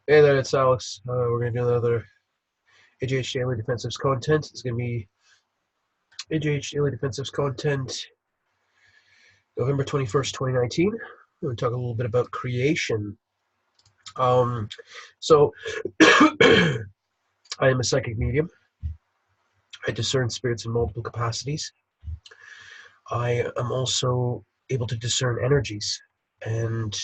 Hey there, it's Alex. We're going to do another AJH Daily Defensives content. It's going to be AJH Daily Defensives content, November 21st, 2019. We're going to talk a little bit about creation. Um, so, I am a psychic medium. I discern spirits in multiple capacities. I am also able to discern energies. And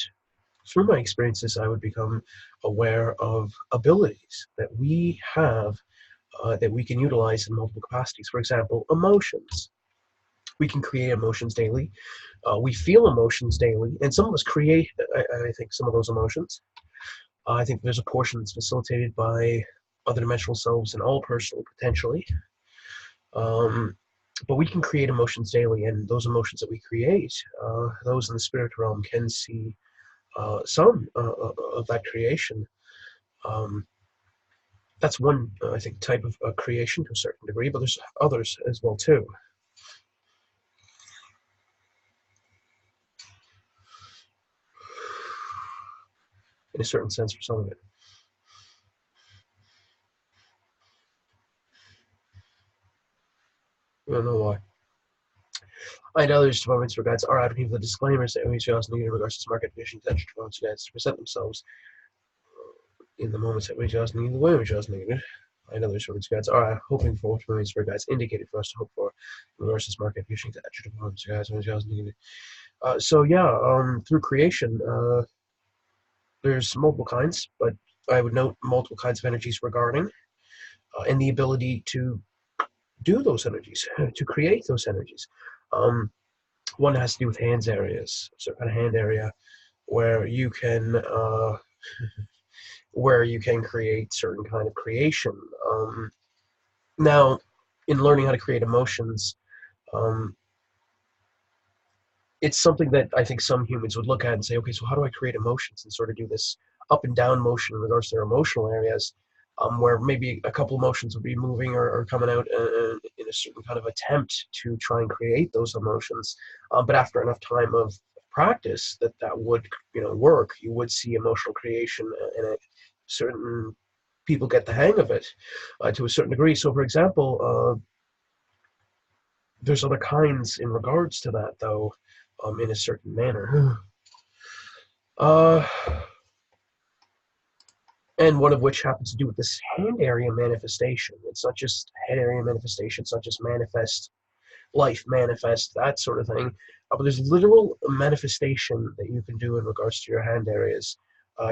through my experiences, I would become aware of abilities that we have that we can utilize in multiple capacities. For example, emotions. We can create emotions daily. We feel emotions daily, and some of us create, I think, some of those emotions. I think there's a portion that's facilitated by other dimensional selves and all personally, potentially. Um, but we can create emotions daily, and those emotions that we create, those in the spirit realm can see some of that creation. Um, that's one, I think, type of creation to a certain degree, but there's others as well too. In a certain sense, for some of it. I don't know why. I know there's moments where guides are adding people the disclaimers that always also needed in regards to market conditions that moments guides to present themselves in the moments that we just need the way we just needed. I know there's moments guides are hoping for what moments where guides indicated for us to hope for in regards to market conditions that moments guides when just needed. So yeah, through creation, there's multiple kinds, but I would note multiple kinds of energies regarding and the ability to do those energies, to create those energies. Um, One has to do with hands areas, so kind of hand area where you can create certain kind of creation. Now, in learning how to create emotions, um, it's something that I think some humans would look at and say, okay, so how do I create emotions and sort of do this up and down motion in regards to their emotional areas, where maybe a couple emotions would be moving or coming out in a certain kind of attempt to try and create those emotions. But after enough time of practice, that would work. You would see emotional creation, and certain people get the hang of it to a certain degree. So, for example, there's other kinds in regards to that, though, in a certain manner. Uh, and one of which happens to do with this hand area manifestation. It's not just head area manifestation, it's not just manifest, life manifest, that sort of thing. But there's literal manifestation that you can do in regards to your hand areas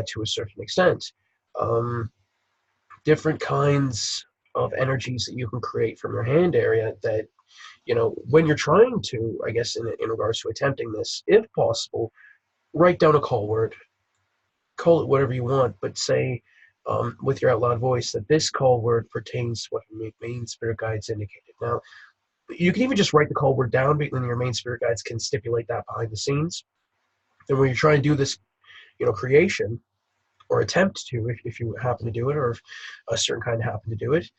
to a certain extent. Um, Different kinds of energies that you can create from your hand area that, when you're trying to, I guess, in regards to attempting this, if possible, write down a call word, call it whatever you want, but say with your out loud voice that this call word pertains to what your main spirit guides indicated. Now, you can even just write the call word down, but then your main spirit guides can stipulate that behind the scenes. And when you're trying to do this, creation or attempt to, if you happen to do it, or if a certain kind happen to do it,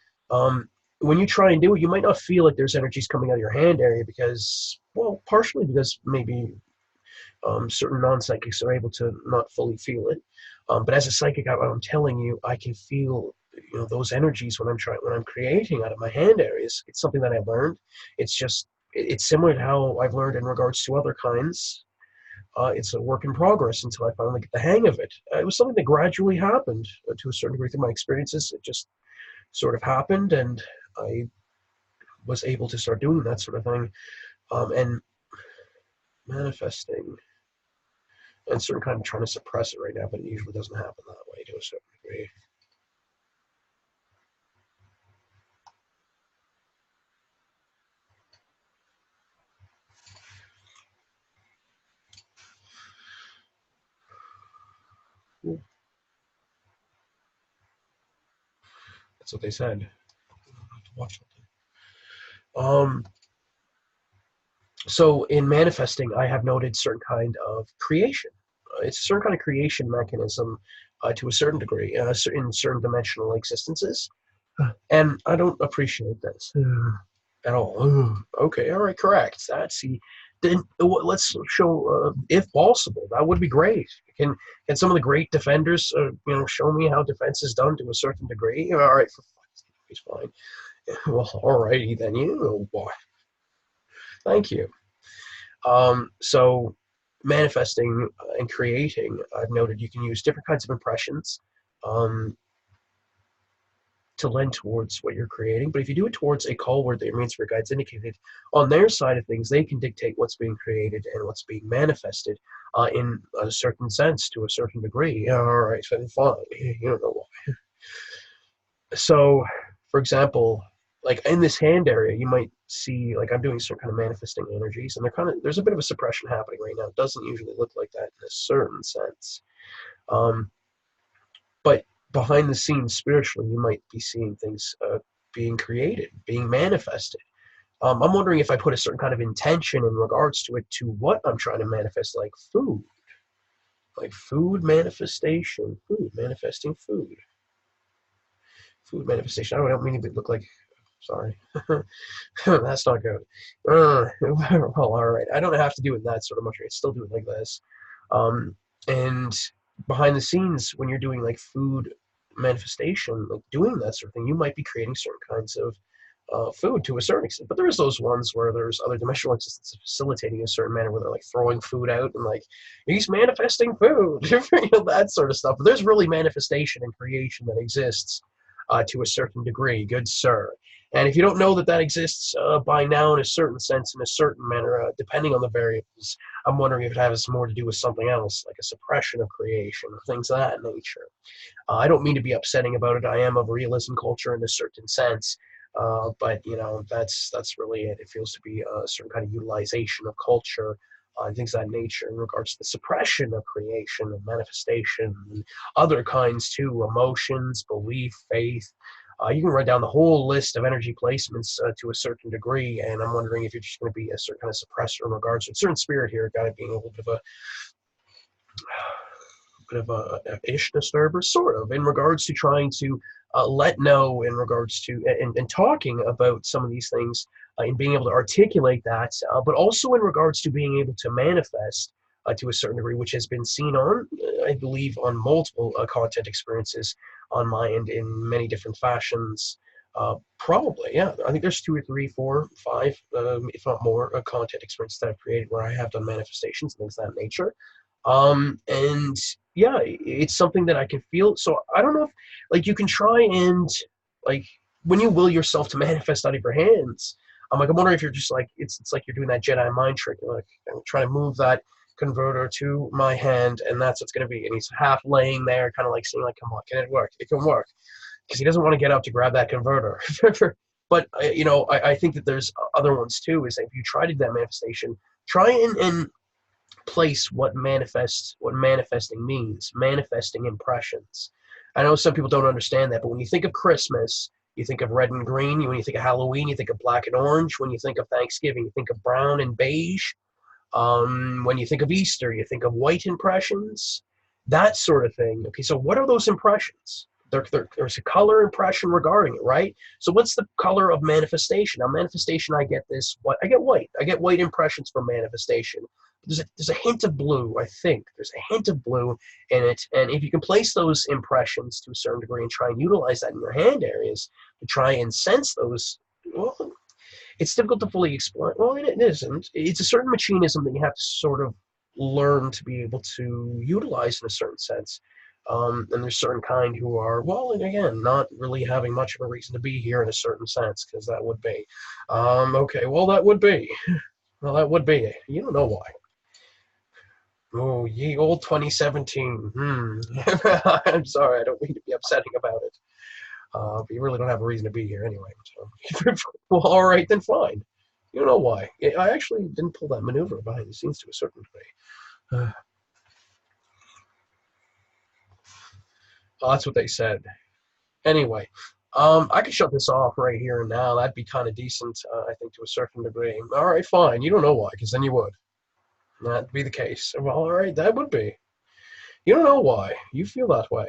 when you try and do it, you might not feel like there's energies coming out of your hand area because, well, partially because maybe certain non-psychics are able to not fully feel it. But as a psychic, I'm telling you, I can feel those energies when I'm creating out of my hand areas. It's something that I learned. It's similar to how I've learned in regards to other kinds. It's a work in progress until I finally get the hang of it. It was something that gradually happened to a certain degree through my experiences. It just sort of happened, and I was able to start doing that sort of thing, and manifesting. And sort of kind of trying to suppress it right now, but it usually doesn't happen that way to a certain degree. Yeah, that's what they said. I have to watch something. So in manifesting, I have noted certain kind of creation. It's a certain kind of creation mechanism to a certain degree in certain dimensional existences, and I don't appreciate this at all. Okay, all right, correct. That's the then let's show if possible. That would be great. Can some of the great defenders, show me how defense is done to a certain degree? All right, for fuck's sake, he's fine. Well, alrighty then. You know what? Thank you. So manifesting and creating, I've noted you can use different kinds of impressions. Um, to lend towards what you're creating. But if you do it towards a call where the Rainspire guides indicated on their side of things, they can dictate what's being created and what's being manifested in a certain sense to a certain degree. All right, so fine. You don't know why. So, for example, like in this hand area, you might see like I'm doing certain kind of manifesting energies, and there's a bit of a suppression happening right now. It doesn't usually look like that in a certain sense. But behind the scenes, spiritually, you might be seeing things being created, being manifested. I'm wondering if I put a certain kind of intention in regards to it, to what I'm trying to manifest, like food manifestation, food manifesting food, food manifestation. I don't mean to look like, sorry, that's not good. Well, all right, I don't have to do it that sort of much. I still do it like this, and behind the scenes, when you're doing like food manifestation, like doing that sort of thing, you might be creating certain kinds of food to a certain extent. But there's those ones where there's other dimensional existences facilitating in a certain manner, where they're like throwing food out and like he's manifesting food, that sort of stuff. But there's really manifestation and creation that exists to a certain degree, good sir. And if you don't know that that exists by now in a certain sense, in a certain manner, depending on the variables, I'm wondering if it has more to do with something else, like a suppression of creation or things of that nature. I don't mean to be upsetting about it. I am of realism culture in a certain sense, but that's really it. It feels to be a certain kind of utilization of culture and things of that nature in regards to the suppression of creation and manifestation and other kinds too, emotions, belief, faith. You can write down the whole list of energy placements to a certain degree, and I'm wondering if you're just going to be a certain kind of suppressor in regards to a certain spirit here, kind of being a little bit of a ish disturber, sort of, in regards to trying to let know in regards to and talking about some of these things and being able to articulate that, but also in regards to being able to manifest to a certain degree, which has been seen on, I believe, on multiple content experiences on my end in many different fashions. Probably, yeah. I think there's 2 or 3, 4, 5, if not more, content experiences that I've created where I have done manifestations and things of that nature. And yeah, it's something that I can feel. So I don't know if, like, you can try and, like, when you will yourself to manifest out of your hands, I'm wondering if you're just like, it's like you're doing that Jedi mind trick. You're like, I'm trying to move that converter to my hand, and that's what's going to be. And he's half laying there, kind of like saying, like, come on, can it work? It can work. Because he doesn't want to get up to grab that converter. But, I think that there's other ones too, is that if you try to do that manifestation, try and place what manifesting means, manifesting impressions. I know some people don't understand that, but when you think of Christmas, you think of red and green. When you think of Halloween, you think of black and orange. When you think of Thanksgiving, you think of brown and beige. When you think of Easter, you think of white impressions, that sort of thing. Okay, so what are those impressions? There's a color impression regarding it, right? So what's the color of manifestation? Now, manifestation, I get this. What I get white. I get white impressions for manifestation. There's a hint of blue, I think. There's a hint of blue in it. And if you can place those impressions to a certain degree and try and utilize that in your hand areas to try and sense those, well, it's difficult to fully explain. Well, it isn't. It's a certain machinism that you have to sort of learn to be able to utilize in a certain sense. And there's certain kind who are, well, and again, not really having much of a reason to be here in a certain sense, because that would be. Okay, well, that would be. Well, that would be. You don't know why. Oh, ye old 2017. I'm sorry, I don't mean to be upsetting about it. But you really don't have a reason to be here anyway. So. Well, all right, then fine. You don't know why. I actually didn't pull that maneuver behind the scenes to a certain degree. Well, that's what they said. Anyway, I could shut this off right here and now. That'd be kind of decent, I think, to a certain degree. All right, fine. You don't know why, because then you would. That'd be the case. Well, all right, that would be. You don't know why. You feel that way.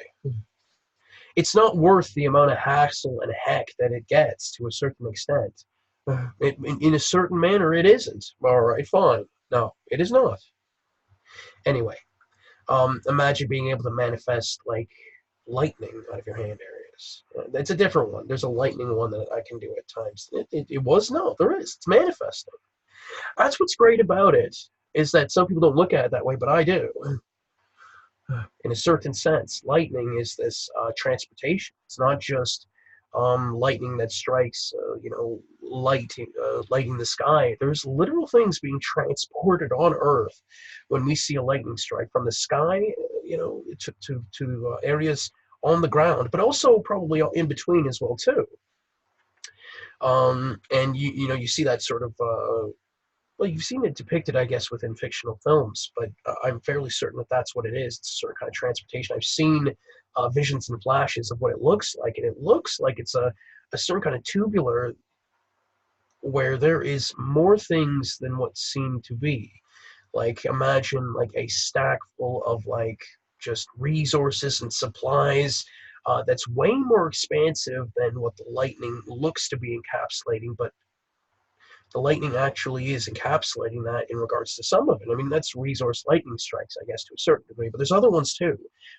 It's not worth the amount of hassle and heck that it gets to a certain extent. In a certain manner, it isn't. All right, fine. No, it is not. Anyway, Imagine being able to manifest like lightning out of your hand areas. It's a different one. There's a lightning one that I can do at times. It was no, there is. It's manifesting. That's what's great about it, is that some people don't look at it that way, but I do. In a certain sense, lightning is this transportation. It's not just lightning that strikes, lighting the sky. There's literal things being transported on Earth when we see a lightning strike from the sky, to areas on the ground, but also probably in between as well too. And you see that sort of well, you've seen it depicted, I guess, within fictional films, but I'm fairly certain that that's what it is. It's a certain kind of transportation. I've seen visions and flashes of what it looks like, and it looks like it's a certain kind of tubular where there is more things than what seem to be. Like, imagine like a stack full of like just resources and supplies that's way more expansive than what the lightning looks to be encapsulating, but the lightning actually is encapsulating that in regards to some of it. I mean, that's resource lightning strikes, I guess, to a certain degree, but there's other ones too.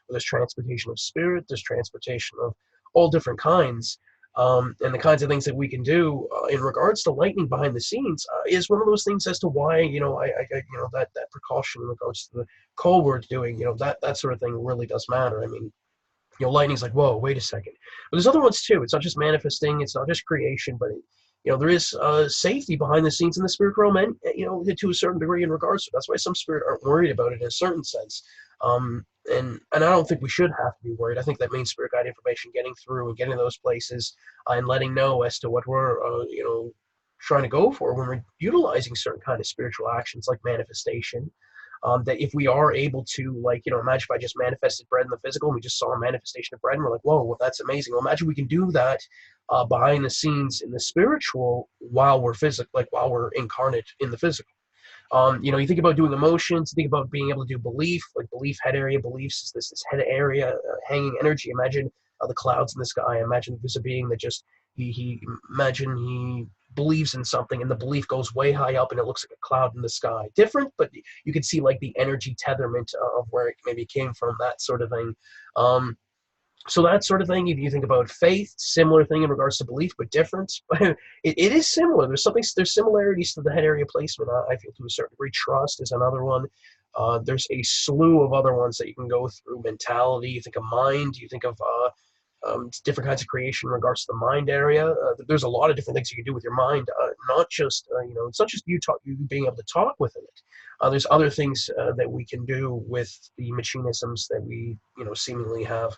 There's transportation of spirit, there's transportation of all different kinds. And the kinds of things that we can do in regards to lightning behind the scenes is one of those things as to why, that precaution in regards to the call we're doing, that sort of thing really does matter. I mean, lightning's like, whoa, wait a second. But there's other ones too. It's not just manifesting, it's not just creation, but there is safety behind the scenes in the spirit realm, and to a certain degree in regards to it. That's why some spirit aren't worried about it in a certain sense. And I don't think we should have to be worried. I think that main spirit guide information getting through and getting those places and letting know as to what we're trying to go for when we're utilizing certain kind of spiritual actions like manifestation. That if we are able to, imagine if I just manifested bread in the physical and we just saw a manifestation of bread and we're like, whoa, well, that's amazing. Well, imagine we can do that behind the scenes in the spiritual while we're physical, like while we're incarnate in the physical. You think about doing emotions, think about being able to do belief, like belief head area. Beliefs is this head area, hanging energy. Imagine the clouds in the sky. Imagine there's a being that just imagine he believes in something and the belief goes way high up and it looks like a cloud in the sky. Different, but you can see like the energy tetherment of where it maybe came from, that sort of thing. So that sort of thing, if you think about faith, similar thing in regards to belief, but different. It is similar. There's similarities to the head area placement, I feel, to a certain degree. Trust is another one. There's a slew of other ones that you can go through. Mentality, you think of mind, you think of different kinds of creation in regards to the mind area. There's a lot of different things you can do with your mind, not just, it's not just you being able to talk within it. There's other things that we can do with the machinisms that we, seemingly have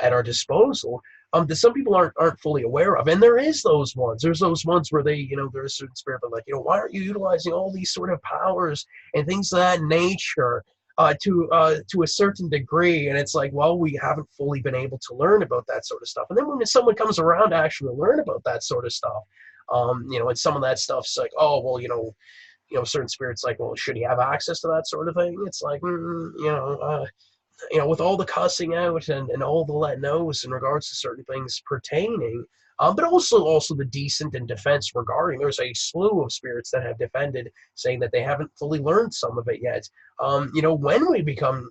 at our disposal, that some people aren't fully aware of. And there is those ones. There's those ones where they, there's a certain spirit, but like, why aren't you utilizing all these sort of powers and things of that nature? To a certain degree, and it's like, well, we haven't fully been able to learn about that sort of stuff. And then when someone comes around to actually learn about that sort of stuff, and some of that stuff's like, oh, well, certain spirits like, well, should he have access to that sort of thing? It's like, with all the cussing out and all the let knows in regards to certain things pertaining, but also the decent and defense regarding. There's a slew of spirits that have defended, saying that they haven't fully learned some of it yet. When we become,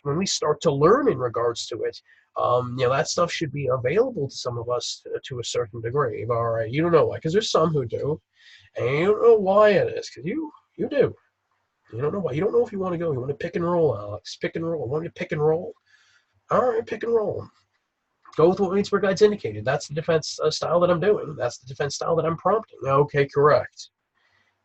when we start to learn in regards to it, that stuff should be available to some of us to a certain degree. All right, you don't know why, because there's some who do, and you don't know why it is, because you do. You don't know why. You don't know if you want to go. You want to pick and roll, Alex. Pick and roll. Want to pick and roll? All right, pick and roll. Go with what Mainsburg Guides indicated. That's the defense style that I'm doing. That's the defense style that I'm prompting. Okay, correct.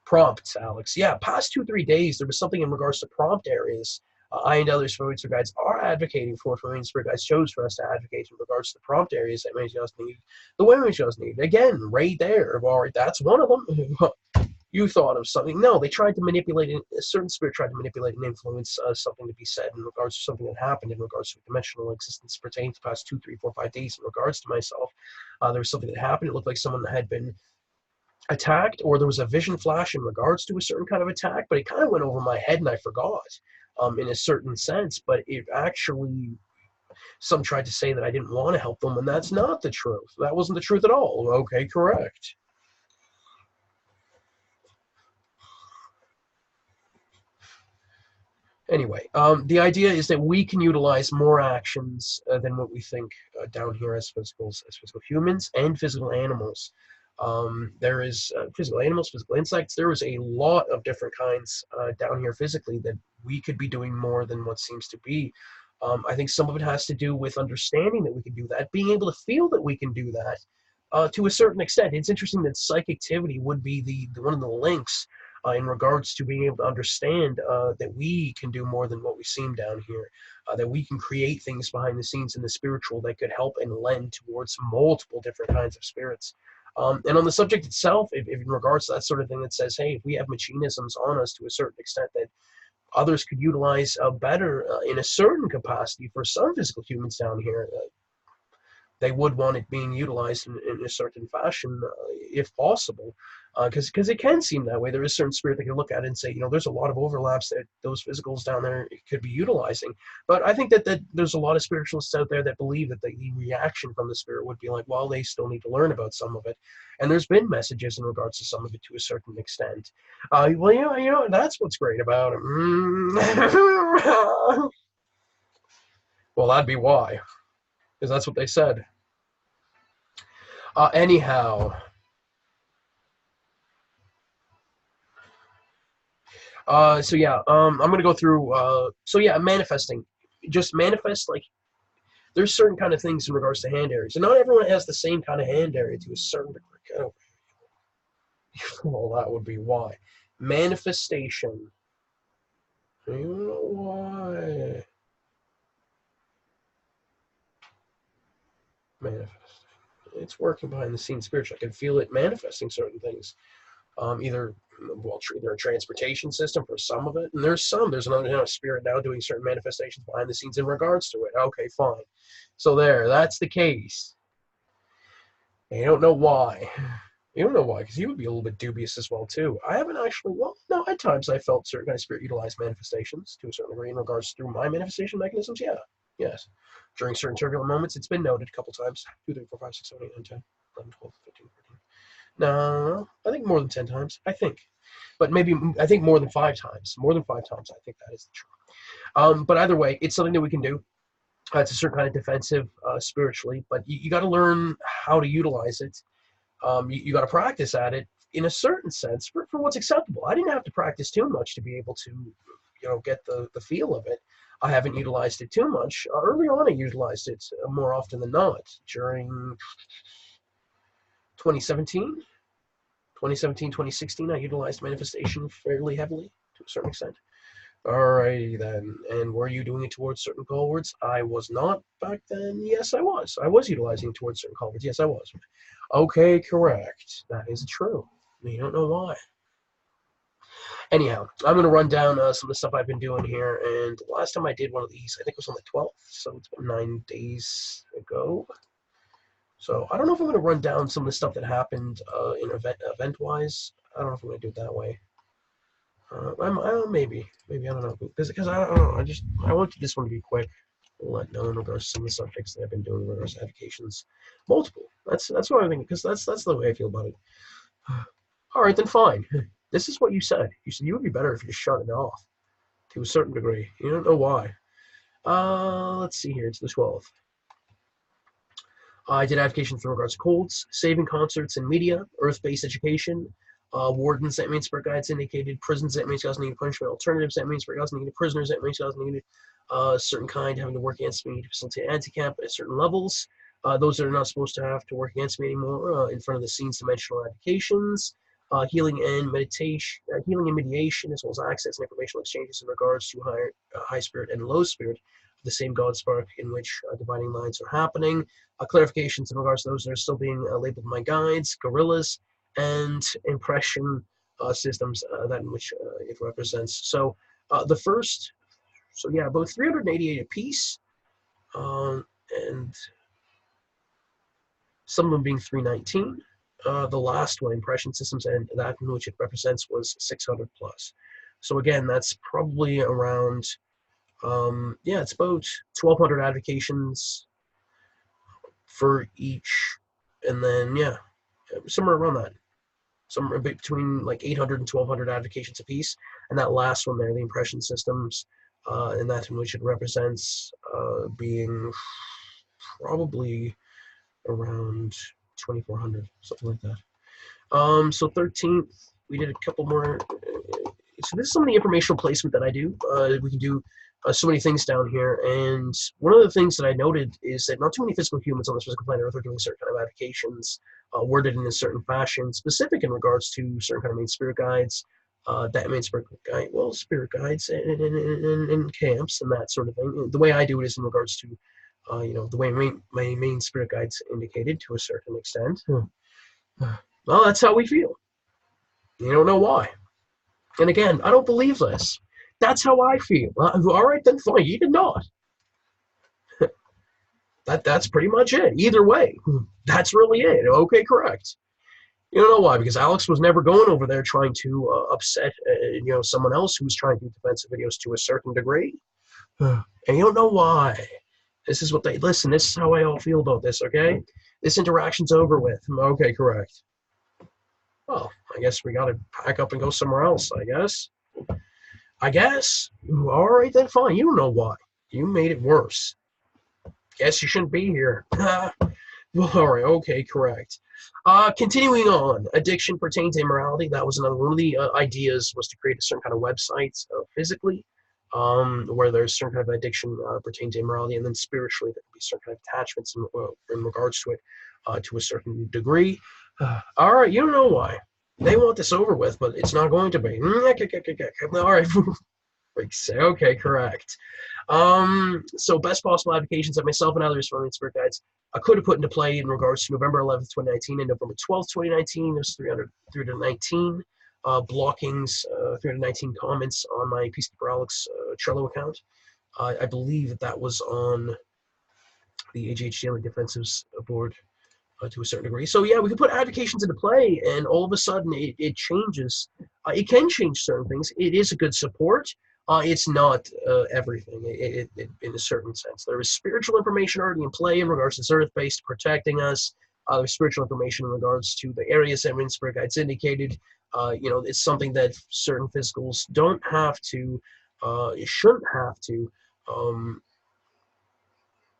Prompts, Alex. Yeah, past 2-3 days, there was something in regards to prompt areas. I and others from Mainsburg Guides are advocating for Mainsburg Guides chose for us to advocate in regards to the prompt areas that Mainsburg need. The way Mainsburg need. Again, right there. All right, that's one of them. You thought of something. No, they tried to manipulate it. A certain spirit tried to manipulate and influence something to be said in regards to something that happened in regards to dimensional existence pertaining to the past 2, 3, 4, 5 days in regards to myself. There was something that happened. It looked like someone had been attacked, or there was a vision flash in regards to a certain kind of attack, but it kind of went over my head and I forgot in a certain sense. But it actually, some tried to say that I didn't want to help them, and that's not the truth. That wasn't the truth at all. Okay, correct. Anyway, the idea is that we can utilize more actions than what we think down here as physical humans and physical animals. There is physical animals, physical insects. There is a lot of different kinds down here physically that we could be doing more than what seems to be. I think some of it has to do with understanding that we can do that, being able to feel that we can do that to a certain extent. It's interesting that psychictivity would be the one of the links in regards to being able to understand that we can do more than what we seem down here, that we can create things behind the scenes in the spiritual that could help and lend towards multiple different kinds of spirits. And on the subject itself, if in regards to that sort of thing that says, hey, if we have machinisms on us to a certain extent that others could utilize better in a certain capacity for some physical humans down here, they would want it being utilized in a certain fashion, if possible, because it can seem that way. There is a certain spirit that can look at it and say, there's a lot of overlaps that those physicals down there could be utilizing. But I think that there's a lot of spiritualists out there that believe that the reaction from the spirit would be like, well, they still need to learn about some of it. And there's been messages in regards to some of it to a certain extent. Well, that's what's great about it. Well, that'd be why, because that's what they said. Anyhow, so yeah, I'm gonna go through. So yeah, manifesting. Just manifest like there's certain kind of things in regards to hand areas, and not everyone has the same kind of hand area to a certain degree. Oh, well, that would be why. Manifestation. You know why? Manifesting. It's working behind the scenes spiritually. I can feel it manifesting certain things. Either a transportation system for some of it, and there's another spirit now doing certain manifestations behind the scenes in regards to it. Okay, fine. So that's the case. And you don't know why. You don't know why, because you would be a little bit dubious as well too. I haven't actually. Well, no. At times I felt certain kind of spirit utilized manifestations to a certain degree in regards through my manifestation mechanisms. Yeah, yes. During certain turbulent moments, it's been noted a couple times. 2, 3, 4, 5, 6, 7, 8, 9, 10, 11, 12, 13, 14. No, I think more than 10 times. I think. But maybe, I think more than 5 times. More than 5 times, I think that is the truth. But either way, it's something that we can do. It's a certain kind of defensive spiritually, but you got to learn how to utilize it. You got to practice at it in a certain sense for what's acceptable. I didn't have to practice too much to be able to, get the feel of it. I haven't utilized it too much. Early on, I utilized it more often than not. During 2017, 2016, I utilized manifestation fairly heavily to a certain extent. Alrighty then. And were you doing it towards certain call words? I was not back then. Yes, I was. I was utilizing it towards certain call words. Yes, I was. Okay, correct. That is true. You don't know why. Anyhow, I'm going to run down some of the stuff I've been doing here. And the last time I did one of these, I think it was on the 12th. So it's been 9 days ago. So I don't know if I'm going to run down some of the stuff that happened in event-wise. I don't know if I'm going to do it that way. Maybe I don't know because I don't know. I wanted this one to be quick. I'll let know in regards to some of the subjects that I've been doing in regards to educations. Multiple. That's what I think because that's the way I feel about it. All right, then fine. This is what you said. You said you would be better if you just shut it off to a certain degree. You don't know why. Let's see here. It's the 12th. I did applications in regards to colds, saving concerts and media, earth-based education, wardens, that means spirit guides indicated, prisons, that means guys needed punishment, alternatives, that means spirit guides needed, prisoners, that means guys needed certain kind having to work against me to facilitate anti-camp at certain levels. Those that are not supposed to have to work against me anymore in front of the scenes dimensional applications, healing and meditation, healing and mediation, as well as access and informational exchanges in regards to high spirit and low spirit, the same God spark in which dividing lines are happening. Clarifications in regards to those that are still being labeled my guides, gorillas, and impression systems that in which it represents. So the first, so yeah, about 388 apiece, and some of them being 319. The last one, impression systems, and that in which it represents was 600 plus. So again, that's probably around, it's about 1,200 advocations for each, and then somewhere around that, somewhere between like 800 and 1,200 advocations apiece. And that last one there, the impression systems, and that in which it represents being probably around 2400, something like that. So 13th, we did a couple more. So this is some of the informational placement that I do. We can do so many things down here, and one of the things that I noted is that not too many physical humans on this physical planet Earth are doing certain kind of avocations, worded in a certain fashion, specific in regards to certain kind of main spirit guides, that main spirit guide, well, spirit guides and camps and that sort of thing. The way I do it is in regards to, the way my main spirit guides indicated to a certain extent. Well, that's how we feel. You don't know why. And again, I don't believe this. That's how I feel. All right, then fine. You did not. That's pretty much it. Either way, that's really it. Okay, correct. You don't know why? Because Alex was never going over there trying to upset, someone else who was trying to do defensive videos to a certain degree. And you don't know why. This is what they listen. This is how I all feel about this. Okay, this interaction's over with. Okay, correct. Well, I guess we got to pack up and go somewhere else. I guess. All right, then fine. You don't know why. You made it worse. Guess you shouldn't be here. Well, all right, okay, correct. Continuing on, addiction pertains to immorality. That was another one of the ideas, was to create a certain kind of website physically, where there's certain kind of addiction pertaining to immorality, and then spiritually there can be certain kind of attachments in regards to it to a certain degree. All right, you don't know why. They want this over with, but it's not going to be. All right. Okay, correct. So best possible applications that myself and others from the spirit guides I could have put into play in regards to November 11th, 2019 and November 12th, 2019. There's 319 blockings, 319 comments on my Peacekeeper Alex Trello account. I believe that was on the AJH Daily Defensives board to a certain degree. So yeah, we can put advocations into play, and all of a sudden it changes. It can change certain things. It is a good support. It's not everything in a certain sense. There is spiritual information already in play in regards to this earth-based protecting us. There's spiritual information in regards to the areas that Spirit Guides indicated. It's something that certain physicals don't have to, shouldn't have to,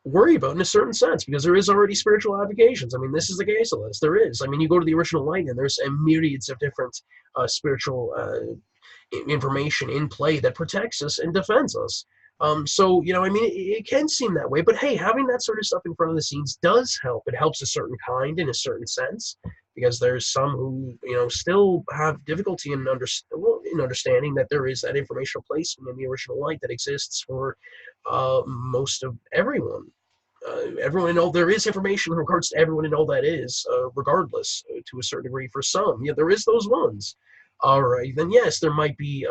worry about in a certain sense, because there is already spiritual applications. I mean, this is the case of this. There is. I mean, you go to the original light and there's myriads of different spiritual information in play that protects us and defends us. So, I mean, it can seem that way, but hey, having that sort of stuff in front of the scenes does help. It helps a certain kind in a certain sense, because there's some who, still have difficulty in understanding that there is that informational placement in the original light that exists for most of everyone. Everyone in all, there is information in regards to everyone in all that is, regardless, to a certain degree for some. Yeah, there is those ones. All right, then yes, there might be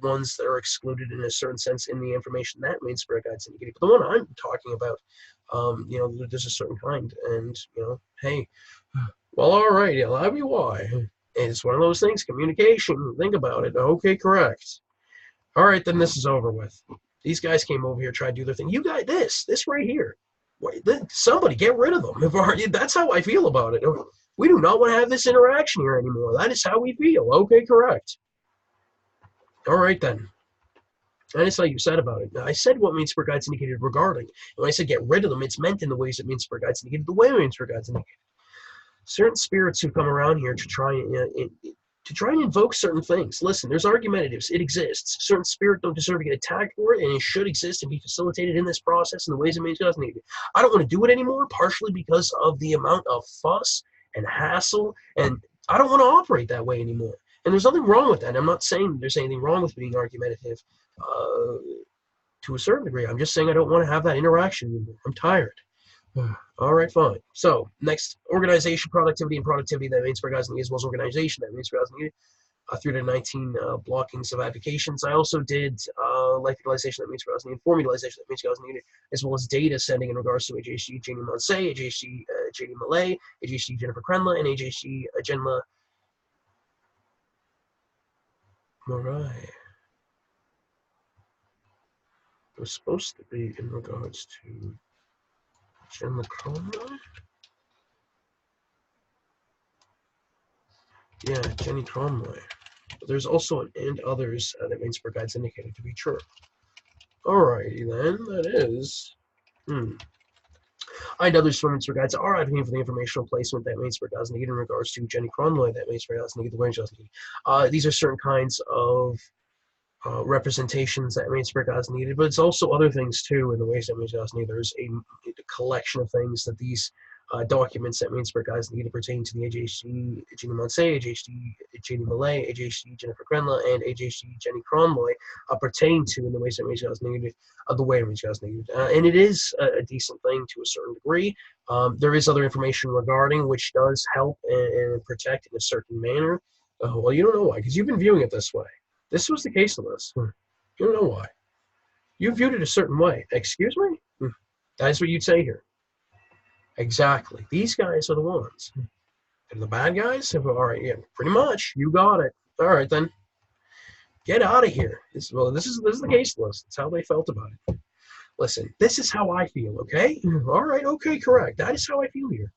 ones that are excluded in a certain sense in the information that main spirit guides indicate. But the one I'm talking about, there's a certain kind, and hey, well, all right, I'll have you why. It's one of those things, communication. Think about it. Okay, correct. All right, then this is over with. These guys came over here, tried to do their thing. You got this right here. Wait, somebody get rid of them. That's how I feel about it. We do not want to have this interaction here anymore. That is how we feel. Okay, correct. All right, then. And it's like you said about it. Now, I said what main spirit guides indicated regarding. And when I said get rid of them, it's meant in the ways that main spirit guides indicated, the way main spirit guides indicated. Certain spirits who come around here to try and invoke certain things. Listen, there's argumentatives. It exists. Certain spirit don't deserve to get attacked for it, and it should exist and be facilitated in this process in the ways it makes us needed. I don't want to do it anymore, partially because of the amount of fuss and hassle, and I don't want to operate that way anymore. And there's nothing wrong with that. I'm not saying there's anything wrong with being argumentative to a certain degree. I'm just saying I don't want to have that interaction anymore. I'm tired. All right, fine. So next, organization, productivity, and productivity. That means for guys needed, as well as organization. That means for guys needed. 319 blockings of applications. I also did life utilization. That means for guys needed. Form utilization. That means for guys needed, as well as data sending in regards to AJC Janie Monse, AJC JD Malay, AJC Jennifer Krenla, and AJC Jenla Morai. It was supposed to be in regards to Jenla Krenla. Yeah, Jenny Conroy. But there's also an and others that Mainspur guides indicated to be true. Alrighty then, that is. I and other swimming regards are advocating for the informational placement that Mainsburg has needed in regards to Jenny Cronloy that Mainsburg has needed, the Wayne has needed. These are certain kinds of representations that Mainsburg has needed, but it's also other things too in the ways that Mainsburg has needed. There's a collection of things that these documents that Mainsburg has needed pertain to the AJHC Jeannie Monsey, AJHC Jeannie Millay, AJHC Jennifer Krenla, and AJHC Jenny Cronloy pertain to in the ways that Mainsburg has needed, the way Mainsburg has needed. And it is a decent thing to a certain degree. There is other information regarding which does help and protect in a certain manner. Well, you don't know why, because you've been viewing it this way. This was the case of this. You don't know why. You viewed it a certain way. Excuse me? That's what you'd say here. Exactly. These guys are the ones. And the bad guys? All right, yeah, pretty much. You got it. All right, then. Get out of here. This is the case list. That's how they felt about it. Listen, this is how I feel, okay? All right, okay, correct. That is how I feel here.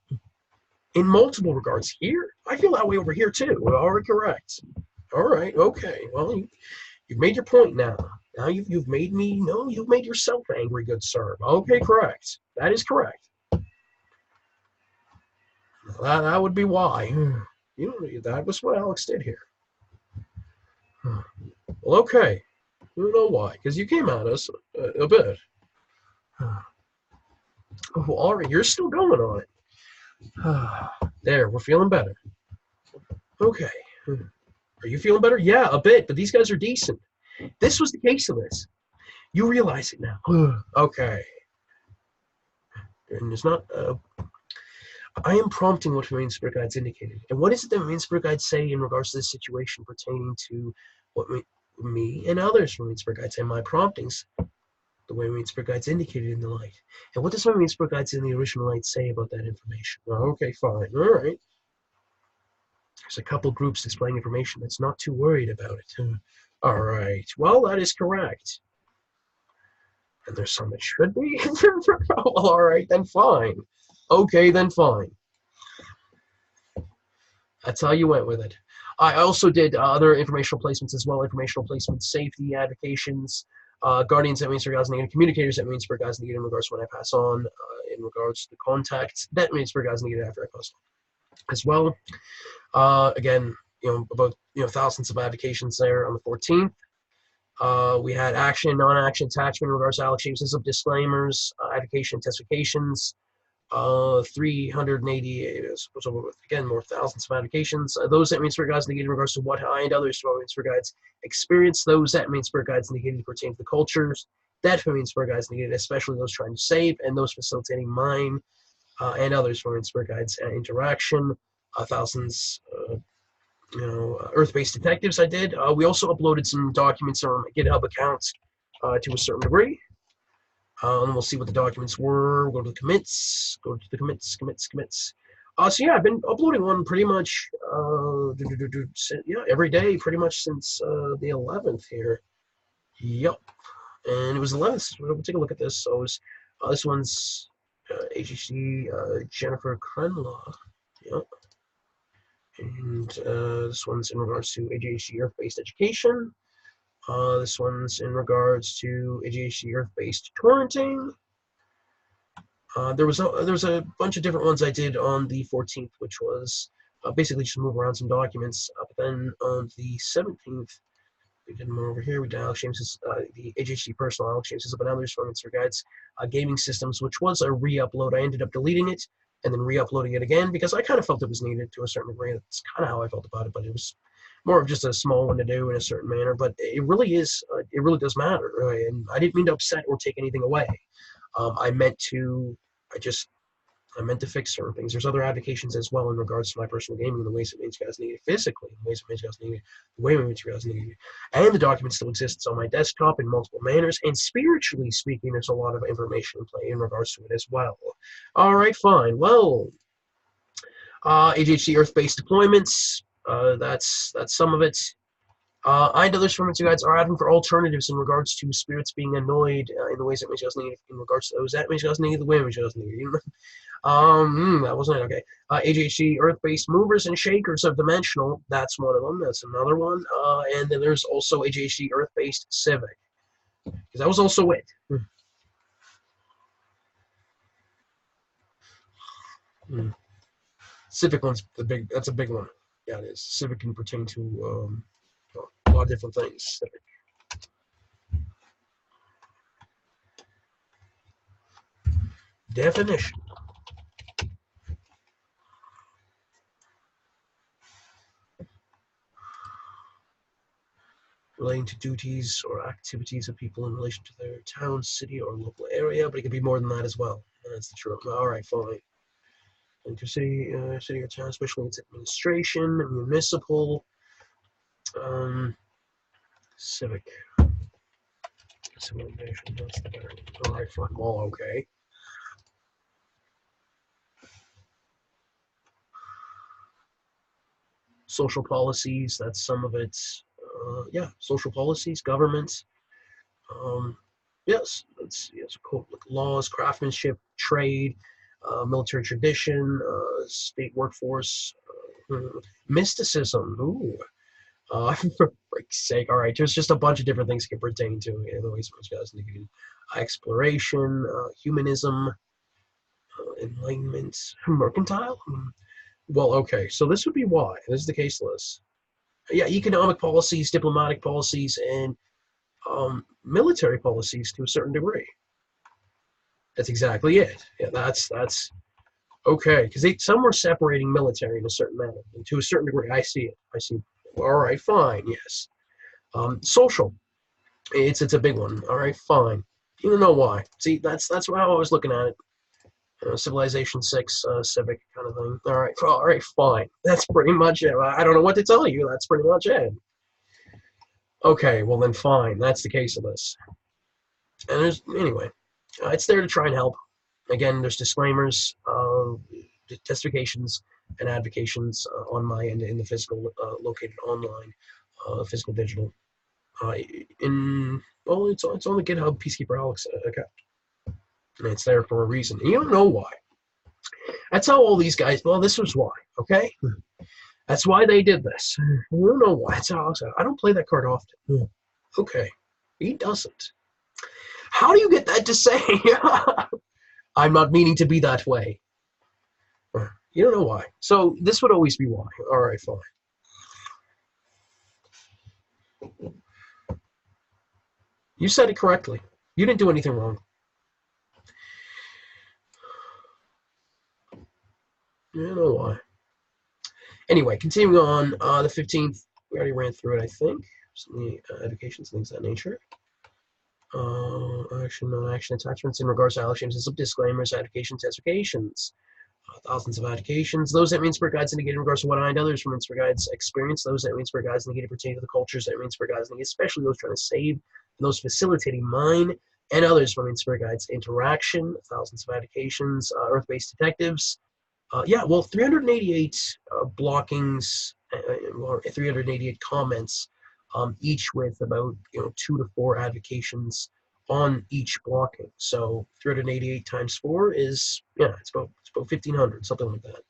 In multiple regards. Here, I feel that way over here, too. All right, correct. All right, okay. Well, you've made your point now. Now you've made me, no, you've made yourself angry, good sir. Okay, correct. That is correct. That would be why. You know, that was what Alex did here. Well, okay. You know why? Because you came at us a bit. Oh, all right, you're still going on it. There, we're feeling better. Okay. Are you feeling better? Yeah, a bit, but these guys are decent. This was the case of this. You realize it now. Okay. And it's not... I am prompting what Marine Spirit Guides indicated. And what is it that Marine Spirit Guides say in regards to this situation pertaining to what me and others Marine Spirit Guides and my promptings, the way Marine Spirit Guides indicated in the light? And what does my Marine Spirit Guides in the original light say about that information? Okay, fine. All right. There's a couple groups displaying information that's not too worried about it. All right. Well, that is correct. And there's some that should be. Well, all right, then fine. Okay, then fine. That's how you went with it. I also did other informational placements as well. Informational placements, safety, advocations, guardians that Mainsburg has needed, communicators that Mainsburg has needed in regards to when I pass on, in regards to the contacts that Mainsburg has needed after I pass on as well. Again, about thousands of advocations there on the 14th. We had action, non-action, attachment in regards to allocations of disclaimers, advocation, testifications, 388, so again, more thousands of advocations. Those that Mainsburg Guides negated in regards to what I and others from Mainsburg Guides experience. Those that Mainsburg Guides negated pertain to the cultures that Mainsburg Guides negated, especially those trying to save and those facilitating mine and others from Mainsburg Guides interaction. Thousands, Earth-based detectives I did. We also uploaded some documents on GitHub accounts to a certain degree. We'll see what the documents were. We'll go to the commits. Go to the commits. So yeah, I've been uploading one pretty much, every day, pretty much since the 11th here. Yep, and it was 11th. We'll take a look at this. So it was, this one's AJC Jennifer Krenla. Yep, and this one's in regards to AJC Earth-based education. This one's in regards to AJH Earth-based torrenting. There was a bunch of different ones I did on the 14th, which was basically just move around some documents. But then on the 17th, we did more over here. We did Alex James's, the AJH personal Alex James's up and others from Instagram Guides gaming systems, which was a re-upload. I ended up deleting it and then re-uploading it again because I kind of felt it was needed to a certain degree. That's kind of how I felt about it, but it was more of just a small one to do in a certain manner, but it really is, it really does matter, right? And I didn't mean to upset or take anything away. I meant to fix certain things. There's other advocations as well in regards to my personal gaming, the ways that Mainsburg Guides needed physically, the ways that Mainsburg Guides needed, the way Mainsburg Guides needed, and the document still exists on my desktop in multiple manners, and spiritually speaking, there's a lot of information in play in regards to it as well. All right, fine. Well, AJHC Earth-based deployments, that's some of it. I and others from Mainsburg Guides are advocating for alternatives in regards to spirits being annoyed in the ways that Mainsburg Guides need, in regards to those that Mainsburg Guides need, the way Mainsburg Guides need. That wasn't it. Okay. AJHC Earth-based movers and shakers of dimensional. That's one of them. That's another one. And then there's also AJHC Earth-based civic. Because that was also it. Civic one's the big. That's a big one. Yeah, it is. Civic can pertain to a lot of different things. Civic. Definition. Relating to duties or activities of people in relation to their town, city, or local area, but it could be more than that as well. That's the truth. All right, fine. Into city or town, especially its administration, municipal, civic. Civilization, that's the better. All right, fine. Well, okay. Social policies, that's some of it. Yeah, social policies, government. Um, yes, that's yes, cool. Like laws, craftsmanship, trade, military tradition, state workforce, mysticism. Ooh, for frick's sake! All right, there's just a bunch of different things that can pertain to it. The ways which guys need exploration, humanism, enlightenment, mercantile. Well, okay, so this would be why. This is the case list. Yeah, economic policies, diplomatic policies, and military policies to a certain degree. That's exactly it. Yeah, that's okay. Because some were separating military in a certain manner, and to a certain degree. I see it. I see. All right, fine. Yes. Social. It's a big one. All right, fine. You don't know why. See, that's how I was looking at it. Civilization 6, civic kind of thing. All right, fine. That's pretty much it. I don't know what to tell you. That's pretty much it. Okay, well then fine. That's the case of this. And there's anyway, it's there to try and help. Again, there's disclaimers, testifications, and advocations on my end in the physical, located online, physical digital. In well, it's on the GitHub Peacekeeper Alex account, and it's there for a reason. And you don't know why. That's how all these guys. Well, this was why. Okay, that's why they did this. You don't know why. That's how I don't play that card often. Okay, he doesn't. How do you get that to say? I'm not meaning to be that way. You don't know why. So this would always be why. All right, fine. You said it correctly. You didn't do anything wrong. You don't know why. Anyway, continuing on, the 15th, we already ran through it, I think. Some of the educations, things of that nature. Action, non-action attachments in regards to allegations, some disclaimers, education, testifications. Thousands of advocations. Those that Mainspur guides indicate in regards to what I and others from Mainspur guides experience. Those that Mainspur guides indicate pertain to the cultures that Mainspur guides indicate, especially those trying to save and those facilitating mine and others from Mainspur guides interaction. Thousands of advocations. Earth-based detectives. Yeah, well, 388 blockings, or 388 comments, each with about 2 to 4 advocations on each blocking. So 388 times 4 is it's about 1,500, something like that.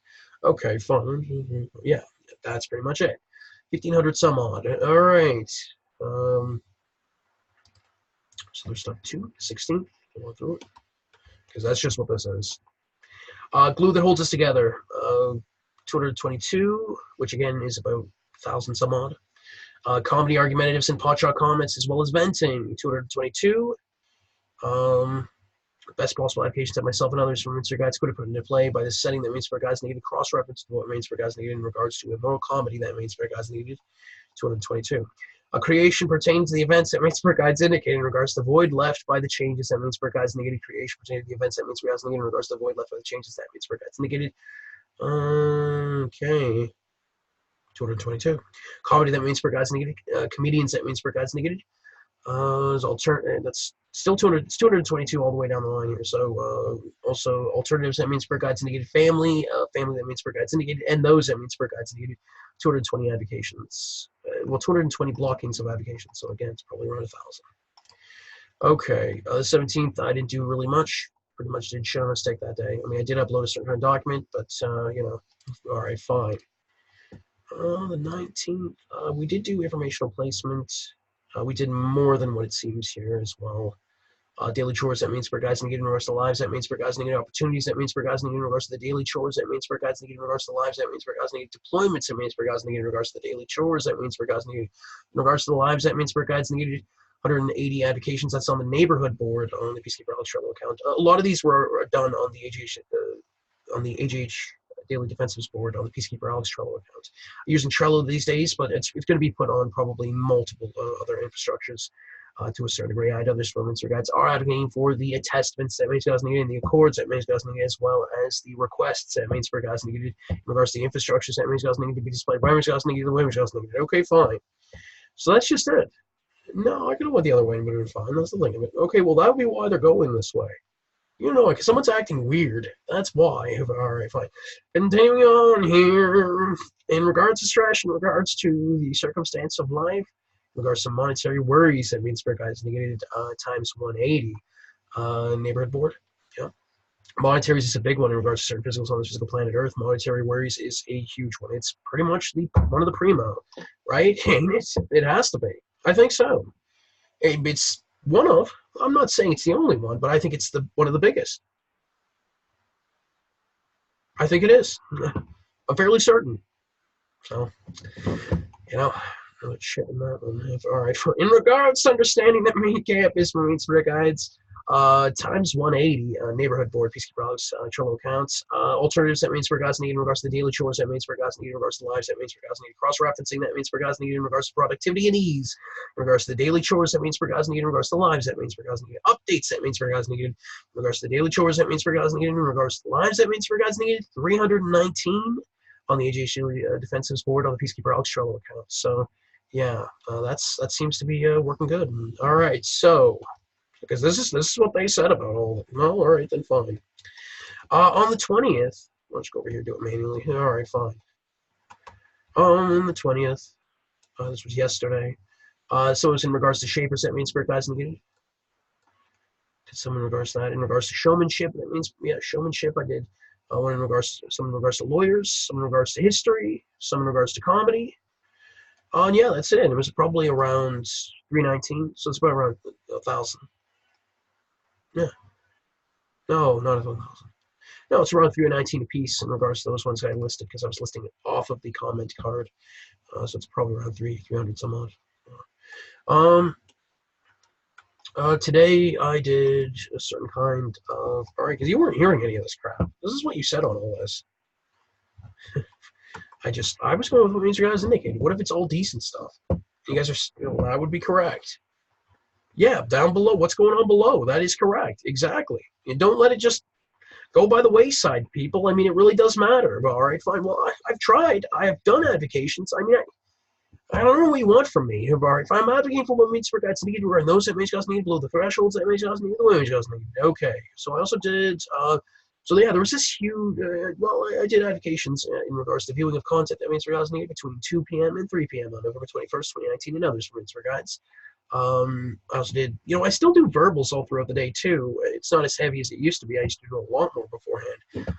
Okay, fine. Yeah, that's pretty much it. 1,500 some odd. All right. So there's stuff 16. Go through it because that's just what this is. Glue that holds us together. 222, which again is about 1,000 some odd. Comedy, argumentatives, and potshot comments, as well as venting. 222. Best possible applications that myself and others from Mainspur Guides could have put into play by this setting that Mainspur Guides needed cross-reference to what Mainspur Guides needed in regards to immoral comedy that Mainspur Guides needed. 222. A creation pertaining to the events that Mainspur Guides indicated in regards to the void left by the changes that Mainspur Guides negated. Creation pertaining to the events that Mainspur Guides negated in regards to the void left by the changes that Mainspur Guides negated. Okay. 222. Comedy that Mainspur Guides negated. Comedians that Mainspur Guides negated. That's still 200. It's 222 all the way down the line here. So also alternatives that Mainspur Guides indicated. Family that Mainspur Guides indicated, and those that Mainspur Guides indicated. 220 advocations. Well, 220 blockings of advocations. So again, it's probably around 1,000. Okay, the 17th, I didn't do really much. Pretty much did shit on a stick that day. I mean, I did upload a certain kind of document, but all right, fine. The 19th, we did do informational placement. We did more than what it seems here as well. Daily chores, that means for guys negated in regards to lives, that means for guys negated opportunities, that means for guys negated in regards to the daily chores, that means for guys negated in regards to lives, that means for guys negated deployments, that means for guys negated in regards to the daily chores, that means for guys negated in regards to the lives, that means for guys negated 180 advocations. That's on the neighborhood board on the Peacekeeper Alex Trello account. A lot of these were done on the AJH Daily Defensives board on the Peacekeeper Alex Trello account. I'm using Trello these days, but it's going to be put on probably multiple other infrastructures. To a certain degree, others from guides are advocating for the attestments that means guys needed, and the accords that means guys needed, as well as the requests that means for guys needed in regards to the infrastructures that means guys needed to be displayed by means guys needed, the way means guys needed. Okay, fine. So that's just it. No, I could have went the other way and would have been fine. That's the thing of it. Okay, well that would be why they're going this way. You know, like someone's acting weird. That's why. All right, fine. Continuing on here, in regards to stress, in regards to the circumstance of life, in regards to monetary worries, that means for guys negated times 180. Neighborhood board. Yeah. Monetaries is a big one in regards to certain physicals on the physical planet Earth. Monetary worries is a huge one. It's pretty much one of the primo, right? And it has to be. I think so. It's one of. I'm not saying it's the only one, but I think it's one of the biggest. I think it is. I'm fairly certain. So, you know, shit in that one. All right. In regards to understanding that main cap is Marines for guides, times 180 neighborhood board peacekeeper Alex Trello accounts. Alternatives, that means for guys needed in regards to the daily chores, that means for guys needed in regards to lives, that means for guys needed cross referencing, that means for guys needed in regards to productivity and ease, in regards to the daily chores, that means for guys needed in regards to lives, that means for guys needed updates, that means for guys needed in regards to the daily chores, that means for guys needed in regards to the lives, that means for guys needed 319 on the AJH Defensives board on the peacekeeper Alex Trello account. So yeah, that seems to be working good. All right, so because this is what they said about all of it. No, all right, then fine. On the 20th, let's go over here and do it manually. All right, fine. On the 20th, this was yesterday. So it was in regards to shapers, that means spirit guides negated. Did some in regards to that. In regards to showmanship, that means, yeah, showmanship, I did. One in regards to, some in regards to lawyers, some in regards to history, some in regards to comedy. And yeah, that's it. It was probably around 319, so it's about around 1,000. Yeah. No, not 1,000. No, it's around 319 a piece in regards to those ones I listed because I was listing it off of the comment card. So it's probably around 300 some odd. Today I did a certain kind of, all right, because you weren't hearing any of this crap. This is what you said on all this. I was going with what means you guys indicated. What if it's all decent stuff? You guys are, that would be correct. Yeah, down below. What's going on below? That is correct. Exactly. And don't let it just go by the wayside, people. I mean, it really does matter. All right, fine. Well, I've tried. I have done advocations. I mean, I don't know what you want from me. All right, if I'm advocating for what means for guys needed, and those that means guys need below the thresholds, that means guys need the way guys need. Okay. So I also did. So yeah, there was this huge. I did advocations in regards to viewing of content that means for guys needed between 2 p.m. and 3 p.m. on November 21st, 2019, and others for means for guides. I also did, I still do verbals all throughout the day too. It's not as heavy as it used to be. I used to do a lot more beforehand.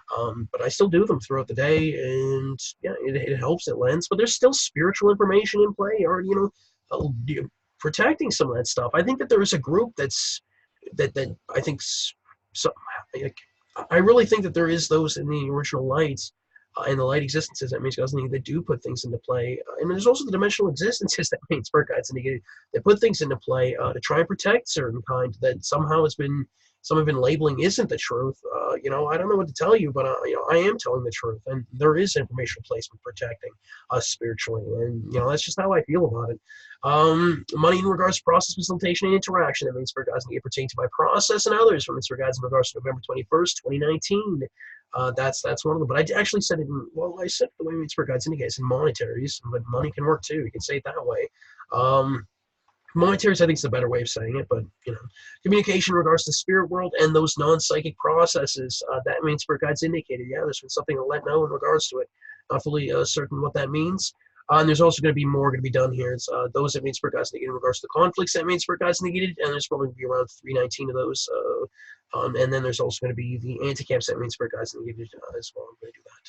But I still do them throughout the day, and yeah, it helps, it lends. But there's still spiritual information in play, or protecting some of that stuff. I think that there is a group that I think so. I really think that there is those in the original lights. And the light existences, that means guys that do put things into play. And there's also the dimensional existences that means spirit guides that put things into play to try and protect certain kind that somehow some have been labeling isn't the truth. I don't know what to tell you, but I am telling the truth, and there is information placement protecting us spiritually, and that's just how I feel about it. Money in regards to process facilitation and interaction, that means spirit guides pertain to my process and others from its regards in regards to November 21st, 2019. That's one of them. But I actually said it I said the way we spirit guides indicates in monetaries, but money can work too. You can say it that way. Monetaries, I think, is the better way of saying it, but communication in regards to the spirit world and those non-psychic processes, that means spirit guides indicated. Yeah, there's been something to let know in regards to it. Not fully certain what that means. And there's also going to be more going to be done here. It's those that mean spirit guides negated in regards to the conflicts that mean spirit guides negated, and there's probably going to be around 319 of those. And then there's also going to be the anti-camps that mean spirit guides negated as well. I'm going to do that.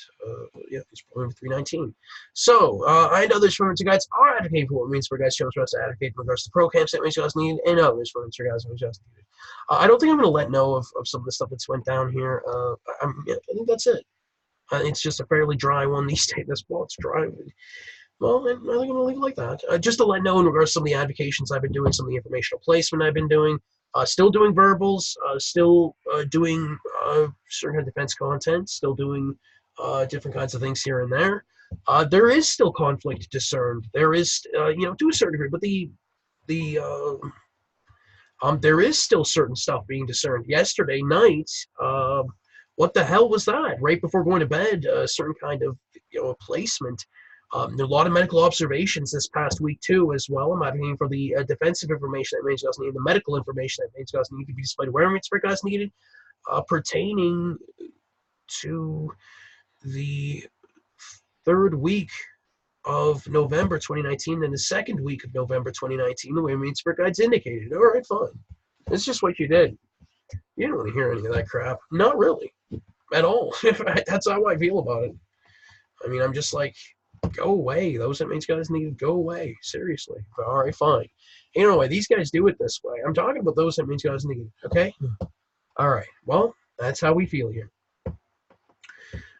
Yeah, it's problem 319. So, I know there's firms and guides are advocating for what means for guys shows for us to advocate in regards to pro camps that makes us need, and others firms for guys that just needed. I don't think I'm going to let know of some of the stuff that's went down here. Yeah, I think that's it. It's just a fairly dry one these days. This well, it's dry. Well, I think I'm going to leave it like that. Just to let know in regards to some of the advocations I've been doing, some of the informational placement I've been doing, still doing verbals, still doing certain kind of defense content, still doing different kinds of things here and there. There is still conflict discerned. There is, to a certain degree, but the there is still certain stuff being discerned. Yesterday night, what the hell was that? Right before going to bed, a certain kind of a placement. There are a lot of medical observations this past week too, as well. I'm advocating for the defensive information that Mange does need, the medical information that Mange does need to be displayed where it's guys needed, pertaining to the third week of November 2019 and the second week of November 2019, the way Mainspur Guides indicated. All right, fine. It's just what you did. You don't want to hear any of that crap. Not really. At all. That's how I feel about it. I mean, I'm just like, go away. Those that means guys need to go away. Seriously. All right, fine. Anyway, these guys do it this way. I'm talking about those that means guys need. Okay? All right. Well, that's how we feel here.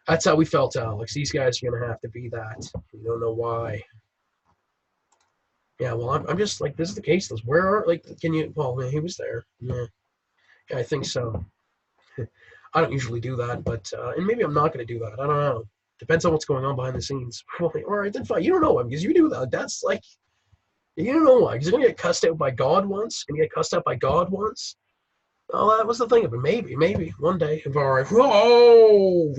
That's how we felt, Alex. These guys are going to have to be that. You don't know why. Yeah, well, I'm just like, this is the case. Where are, like, can you, well, he was there. Yeah, I think so. I don't usually do that, but, and maybe I'm not going to do that. I don't know. Depends on what's going on behind the scenes. All right, then fine. You don't know why, because you do that. That's like, you don't know why. Because you're going to get cussed out by God once, and you get cussed out by God once. Well, that was the thing of it. Maybe, one day. All right. Whoa!